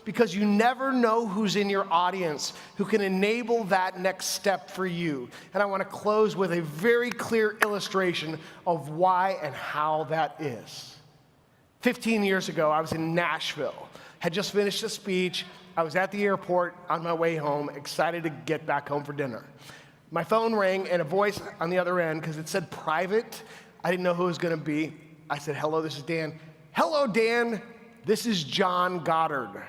Because you never know who's in your audience who can enable that next step for you. And I want to close with a very clear illustration of why and how that is. 15 years ago, I was in Nashville, had just finished a speech. I was at the airport on my way home, excited to get back home for dinner. My phone rang and a voice on the other end, because it said private. I didn't know who it was going to be. I said, "Hello, this is Dan." "Hello, Dan. This is John Goddard."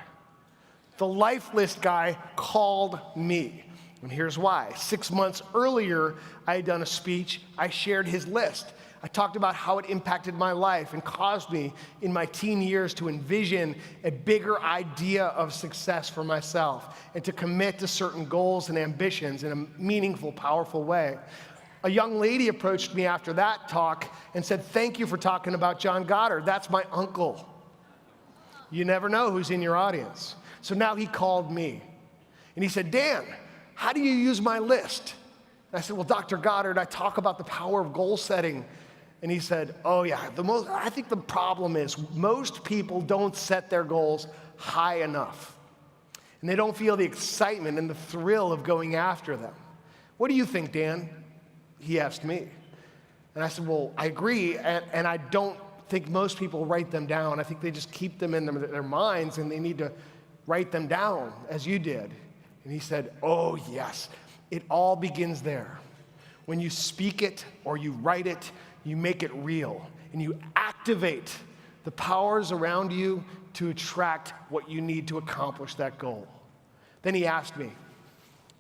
The Life List guy called me, and here's why. 6 months earlier, I had done a speech. I shared his list. I talked about how it impacted my life and caused me in my teen years to envision a bigger idea of success for myself and to commit to certain goals and ambitions in a meaningful, powerful way. A young lady approached me after that talk and said, "Thank you for talking about John Goddard. That's my uncle." You never know who's in your audience. So now he called me, and he said, "Dan, how do you use my list?" And I said, "Well, Dr. Goddard, I talk about the power of goal setting." And he said, "Oh yeah, I think the problem is most people don't set their goals high enough. And they don't feel the excitement and the thrill of going after them. What do you think, Dan?" He asked me. And I said, "Well, I agree, and I don't think most people write them down. I think they just keep them in their minds, and they need to write them down, as you did." And he said, "Oh yes, it all begins there. When you speak it or you write it, you make it real, and you activate the powers around you to attract what you need to accomplish that goal." Then he asked me,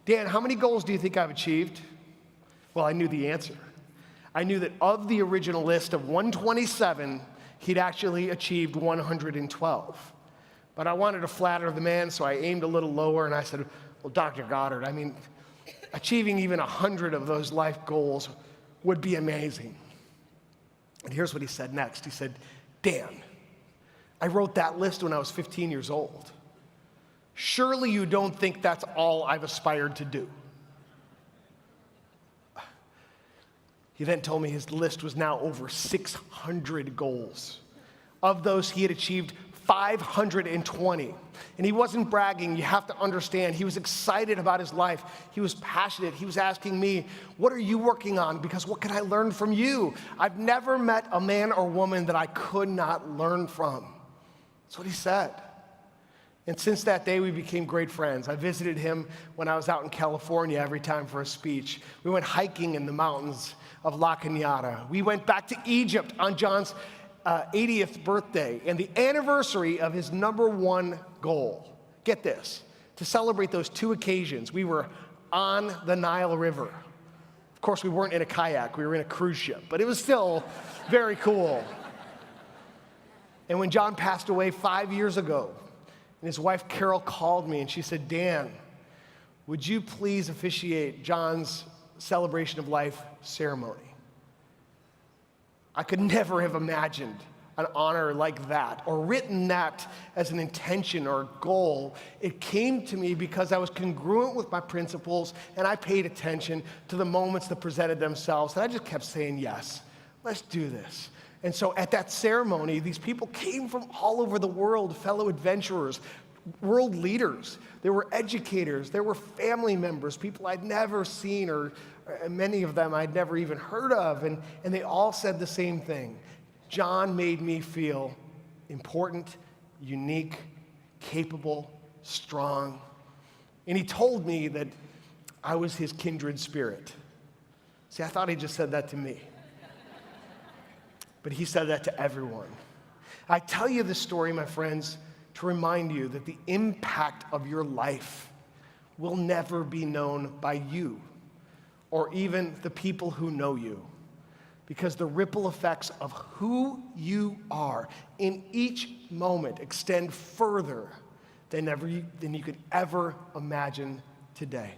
"Dan, how many goals do you think I've achieved?" Well, I knew the answer. I knew that of the original list of 127, he'd actually achieved 112. But I wanted to flatter the man, so I aimed a little lower, and I said, "Well, Dr. Goddard, I mean, achieving even 100 of those life goals would be amazing." And here's what he said next. He said, "Dan, I wrote that list when I was 15 years old. Surely you don't think that's all I've aspired to do." He then told me his list was now over 600 goals. Of those, he had achieved 520. And he wasn't bragging. You have to understand, he was excited about his life. He was passionate. He was asking me, "What are you working on? Because what can I learn from you?" I've never met a man or woman that I could not learn from. That's what he said. And since that day, we became great friends. I visited him when I was out in California every time for a speech. We went hiking in the mountains of La Cañada. We went back to Egypt on John's 80th birthday and the anniversary of his #1 goal. Get this, to celebrate those two occasions, we were on the Nile River. Of course, we weren't in a kayak, we were in a cruise ship, but it was still very cool. And when John passed away 5 years ago, and his wife Carol called me and she said, "Dan, would you please officiate John's celebration of life ceremony?" I could never have imagined an honor like that or written that as an intention or a goal. It came to me because I was congruent with my principles and I paid attention to the moments that presented themselves. And I just kept saying, "Yes, let's do this." And so at that ceremony, these people came from all over the world, fellow adventurers, world leaders. There were educators, there were family members, people I'd never seen, or many of them I'd never even heard of, and they all said the same thing. John made me feel important, unique, capable, strong. And he told me that I was his kindred spirit. See, I thought he just said that to me. But he said that to everyone. I tell you this story, my friends, to remind you that the impact of your life will never be known by you or even the people who know you, because the ripple effects of who you are in each moment extend further than you could ever imagine today.